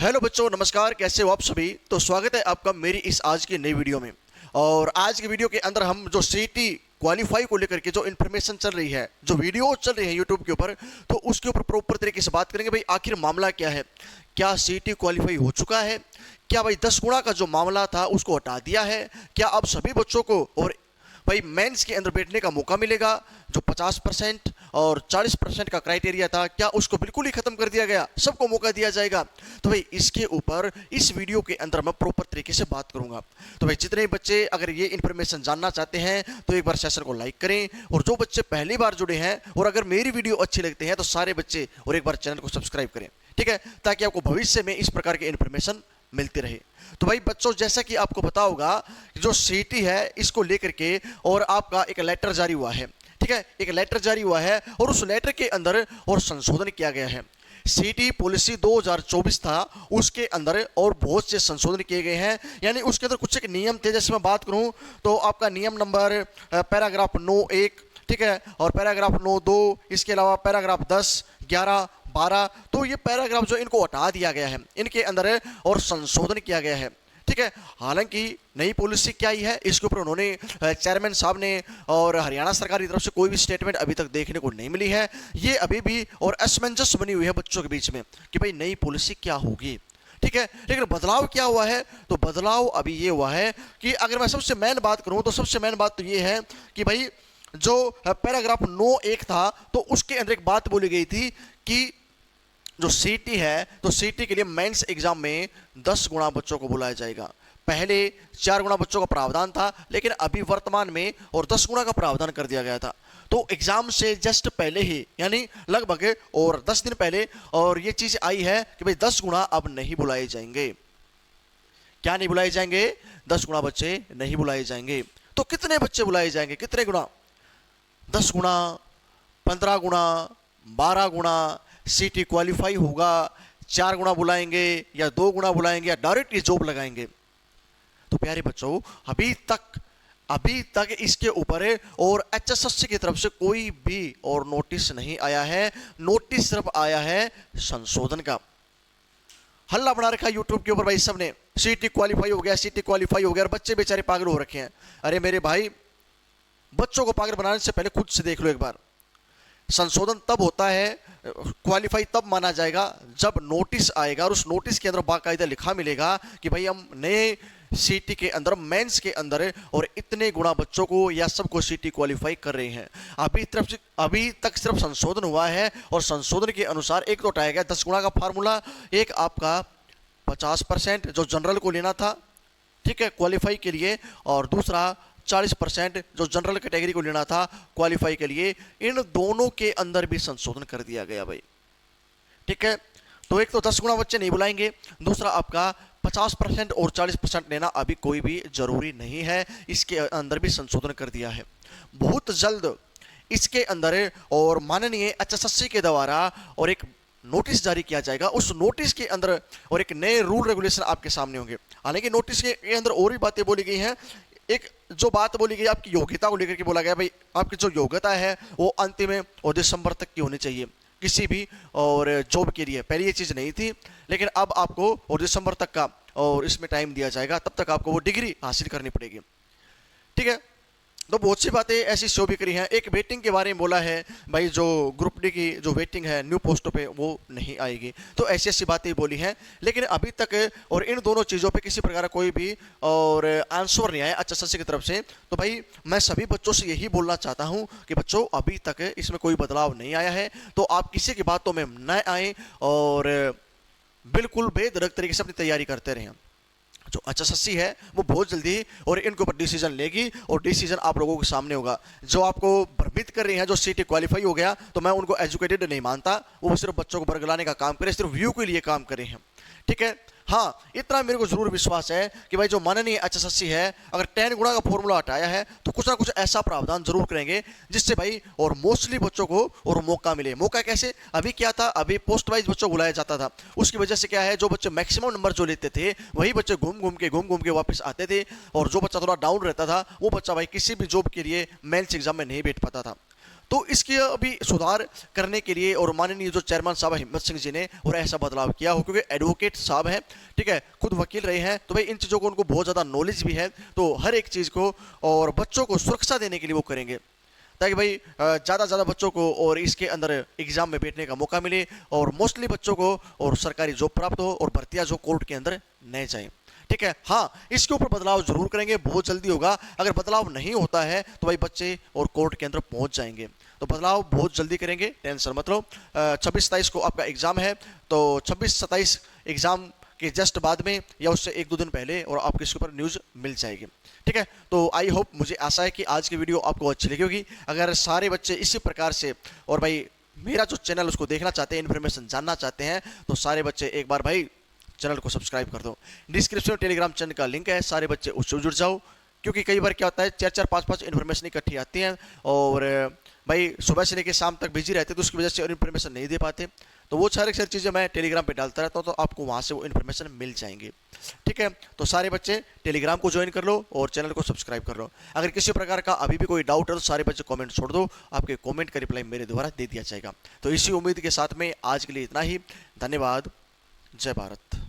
Hello बच्चों, नमस्कार। कैसे हो आप सभी। तो स्वागत है आपका मेरी इस आज की नई वीडियो में। और आज की वीडियो के अंदर हम जो सीटी क्वालिफाई को लेकर के जो इन्फॉर्मेशन चल रही है, जो वीडियो चल रही है यूट्यूब के ऊपर, तो उसके ऊपर प्रॉपर तरीके से बात करेंगे। भाई आखिर मामला क्या है, क्या सीटी क्वालिफाई हो चुका है, क्या भाई 10 गुणा का जो मामला था उसको हटा दिया है, क्या अब सभी बच्चों को और भाई मेंस के अंदर बैठने का मौका मिलेगा, जो 50% और 40% का क्राइटेरिया था क्या उसको बिल्कुल ही खत्म कर दिया गया, सबको मौका दिया जाएगा। तो भाई इसके ऊपर इस वीडियो के अंदर मैं प्रॉपर तरीके से बात करूंगा। तो भाई जितने बच्चे अगर ये इन्फॉर्मेशन जानना चाहते हैं तो एक बार सेशन को लाइक करें, और जो बच्चे पहली बार जुड़े हैं और अगर मेरी वीडियो अच्छी लगती है तो सारे बच्चे और एक बार चैनल को सब्सक्राइब करें, ठीक है, ताकि आपको भविष्य में इस प्रकार की इन्फॉर्मेशन मिलती रहे। तो भाई बच्चों, जैसा कि आपको पता होगा कि जो सीटी है इसको लेकर के और आपका एक लेटर जारी हुआ है, ठीक है, एक लेटर जारी हुआ है और उस लेटर के अंदर और संशोधन किया गया है। सीटी पॉलिसी 2024 था, उसके अंदर और बहुत से संशोधन किए गए हैं। यानी उसके अंदर कुछ एक नियम थे, जैसे मैं बात करूं तो आपका नियम नंबर पैराग्राफ 9(1), ठीक है, और पैराग्राफ 9(2), इसके अलावा पैराग्राफ 10, 11, 12, तो ये पैराग्राफ जो इनको हटा दिया गया है, इनके अंदर और संशोधन किया गया है, ठीक है। हालांकि नई पॉलिसी क्या ही है, इसके ऊपर उन्होंने चेयरमैन साहब ने और हरियाणा सरकार की तरफ से कोई भी स्टेटमेंट अभी तक देखने को नहीं मिली है। ये अभी भी और असमंजस बनी हुई है बच्चों के बीच में कि भाई नई पॉलिसी क्या होगी, ठीक है। लेकिन बदलाव क्या हुआ है, तो बदलाव अभी ये हुआ है कि अगर मैं सबसे मेन बात करूं तो सबसे मेन बात तो ये है कि भाई जो पैराग्राफ 9(1) था, तो उसके अंदर एक बात बोली गई थी कि जो सीटी है, तो सीटी के लिए मेंस एग्जाम में 10 गुणा बच्चों को बुलाया जाएगा। पहले 4 गुणा बच्चों का प्रावधान था, लेकिन अभी वर्तमान में और 10 गुणा का प्रावधान कर दिया गया था। तो एग्जाम से जस्ट पहले ही, यानी लगभग और 10 दिन पहले, और ये चीज आई है कि भाई 10 गुणा अब नहीं बुलाए जाएंगे। क्या नहीं बुलाए जाएंगे? 10 गुणा बच्चे नहीं बुलाए जाएंगे। तो कितने बच्चे बुलाए जाएंगे, कितने गुणा? 10 गुणा, 15 गुणा, 12 गुणा। सीटी क्वालिफाई होगा, 4 गुणा बुलाएंगे या 2 गुणा बुलाएंगे या डायरेक्ट ये जॉब लगाएंगे। तो प्यारे बच्चों, अभी तक इसके ऊपर और एचएसएससी की तरफ से कोई भी और नोटिस नहीं आया है। नोटिस सिर्फ आया है संशोधन का। हल्ला बना रखा यूट्यूब के ऊपर भाई सबने, सीटी क्वालिफाई हो गया, सीटी क्वालिफाई हो गया, और बच्चे बेचारे पागल हो रखे हैं। अरे मेरे भाई, बच्चों को पागल बनाने से पहले खुद से देख लो एक बार। संशोधन तब होता है, क्वालिफाई तब माना जाएगा जब नोटिस आएगा और उस नोटिस के अंदर बाकायदा लिखा मिलेगा कि भाई हम नए सीटी के अंदर, मेंस के अंदर और इतने गुणा बच्चों को या सबको सीटी क्वालिफाई कर रहे हैं। अभी तक सिर्फ संशोधन हुआ है, और संशोधन के अनुसार एक तो उठाया गया 10 गुणा का फार्मूला, एक आपका 50% जो जनरल को लेना था, ठीक है, क्वालिफाई के लिए, और दूसरा 40% जो जनरल कैटेगरी को लेना था क्वालिफाई के लिए। इन दोनों के अंदर भी संशोधन कर दिया गया भाई, ठीक है। तो एक तो 10 गुणा बच्चे नहीं बुलाएंगे, दूसरा आपका 50% और 40% लेना अभी कोई भी जरूरी नहीं है, इसके अंदर भी संशोधन कर दिया है। बहुत जल्द इसके अंदर और माननीय एचएसएससी के द्वारा और एक नोटिस जारी किया जाएगा। उस नोटिस के अंदर और एक नए रूल रेगुलेशन आपके सामने होंगे। हालांकि नोटिस के अंदर और भी बातें बोली गई हैं। एक जो बात बोली गई आपकी योग्यता को लेकर के बोला गया, भाई आपकी जो योग्यता है वो अंतिम और दिसंबर तक की होनी चाहिए किसी भी और जॉब के लिए। पहले ये चीज़ नहीं थी, लेकिन अब आपको और दिसंबर तक का और इसमें टाइम दिया जाएगा, तब तक आपको वो डिग्री हासिल करनी पड़ेगी, ठीक है। तो बहुत सी बातें ऐसी शो भी करी हैं। एक वेटिंग के बारे में बोला है, भाई जो ग्रुप डी की जो वेटिंग है न्यू पोस्टों पे वो नहीं आएगी। तो ऐसी ऐसी बातें बोली हैं, लेकिन अभी तक और इन दोनों चीज़ों पे किसी प्रकार का कोई भी और आंसर नहीं आया एचएसएससी की तरफ से। तो भाई मैं सभी बच्चों से यही बोलना चाहता हूँ कि बच्चों अभी तक इसमें कोई बदलाव नहीं आया है, तो आप किसी की बातों में न आए और बिल्कुल बेधड़क तरीके से अपनी तैयारी करते रहें। जो एचएसएससी है वो बहुत जल्दी और इनके ऊपर डिसीजन लेगी, और डिसीजन आप लोगों के सामने होगा। जो आपको भ्रमित कर रहे हैं, जो सीटी क्वालिफाई हो गया, तो मैं उनको एजुकेटेड नहीं मानता। वो सिर्फ बच्चों को बरगलाने का काम करे, सिर्फ व्यू के लिए काम करे हैं, ठीक है। हाँ, इतना मेरे को जरूर विश्वास है कि भाई जो माननीय एचएसएससी है, अगर 10 गुणा का फॉर्मूला हटाया है तो कुछ ना कुछ ऐसा प्रावधान जरूर करेंगे जिससे भाई और मोस्टली बच्चों को और मौका मिले। मौका कैसे? अभी क्या था, अभी पोस्ट वाइज बच्चों को बुलाया जाता था, उसकी वजह से क्या है, जो बच्चे मैक्सिमम नंबर जो लेते थे वही बच्चे घूम घूम के वापस आते थे, और जो बच्चा थोड़ा डाउन रहता था वो बच्चा भाई किसी भी जॉब के लिए मेंस एग्जाम में नहीं बैठ पाता था। तो इसकी अभी सुधार करने के लिए और माननीय जो चेयरमैन साहब हिम्मत सिंह जी ने और ऐसा बदलाव किया हो, क्योंकि एडवोकेट साहब हैं, ठीक है, खुद वकील रहे हैं, तो भाई इन चीज़ों को उनको बहुत ज़्यादा नॉलेज भी है, तो हर एक चीज़ को और बच्चों को सुरक्षा देने के लिए वो करेंगे, ताकि भाई ज़्यादा ज़्यादा बच्चों को और इसके अंदर एग्ज़ाम में बैठने का मौका मिले और मोस्टली बच्चों को और सरकारी जॉब प्राप्त हो और भर्तियाँ जो कोर्ट के अंदर न जाएं। ठीक है, हाँ, इसके ऊपर बदलाव जरूर करेंगे, बहुत जल्दी होगा। अगर बदलाव नहीं होता है तो भाई बच्चे और कोर्ट के अंदर पहुंच जाएंगे, तो बदलाव बहुत जल्दी करेंगे, टेंशन मत लो। 26-27 को आपका एग्ज़ाम है, तो 26-27 एग्ज़ाम के जस्ट बाद में या उससे 1-2 दिन पहले और आपको इसके ऊपर न्यूज़ मिल जाएगी। ठीक है, तो आई होप, मुझे आशा है कि आज की वीडियो आपको अच्छी लगी होगी। अगर सारे बच्चे इसी प्रकार से और भाई मेरा जो चैनल उसको देखना चाहते हैं, इन्फॉर्मेशन जानना चाहते हैं, तो सारे बच्चे एक बार भाई चैनल को सब्सक्राइब कर दो। डिस्क्रिप्शन में टेलीग्राम चैनल का लिंक है, सारे बच्चे उससे जुड़ जाओ, क्योंकि कई बार क्या होता है 4-4 5-5 इन्फॉर्मेशन इकट्ठी आती हैं और भाई सुबह से लेकर शाम तक बिजी रहते, तो उसकी वजह से और इन्फॉर्मेशन नहीं दे पाते। तो वो सारी चीज़ें मैं टेलीग्राम पे डालता रहता हूँ, तो आपको वहाँ से वो इन्फॉर्मेशन मिल जाएंगी। ठीक है, तो सारे बच्चे टेलीग्राम को ज्वाइन कर लो और चैनल को सब्सक्राइब कर लो। अगर किसी प्रकार का अभी भी कोई डाउट है तो सारे बच्चे कमेंट छोड़ दो, आपके कमेंट का रिप्लाई मेरे द्वारा दे दिया जाएगा। तो इसी उम्मीद के साथ में आज के लिए इतना ही। धन्यवाद। जय भारत।